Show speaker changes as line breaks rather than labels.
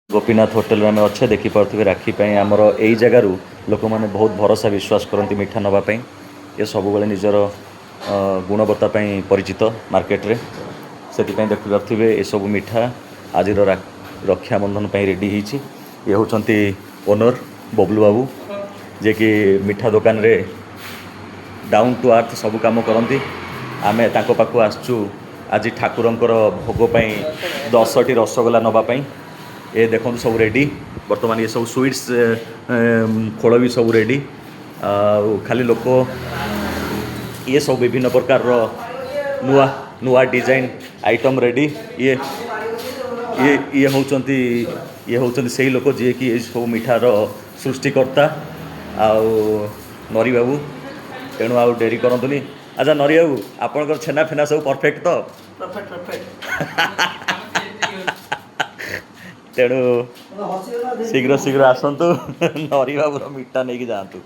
Gopinath hotel आम अच्छे देखिपे राखी आमर यही जगार लोक मैंने बहुत भरोसा विश्वास करती मिठा नापी ये सब बेले निजर गुणवत्ता परिचित मार्केट रे से देखिपे ये सब मिठा आज रक्षाबंधन रेडी होती ये होती ओनर बबलू बाबू जे कि मिठा दुकान रे डाउन टू अर्थ सब काम करती आम पाखु आसचु आज ठाकुरंकर भोगपाई 10टी रसगोला नवापाई ये देखो सब रेडी बर्तमान ये सब स्वीट्स खोल भी सब रेडी खाली लोक ये सब विभिन्न प्रकार नुआ नुआ डिजाइन आइटम रेडी ये ये ये होचंती ये होचंती सही लोक जी कि ये सब मिठार सृष्टिकर्ता आउ नरी बाबू तेणु आउ डेरी करतुनी। अच्छा नरी बाबू आपनकर छेना फेना सब परफेक्ट तो तेणु शीघ्र शीघ्र आसतु नरी बाबूर मिठा नहीं जातु।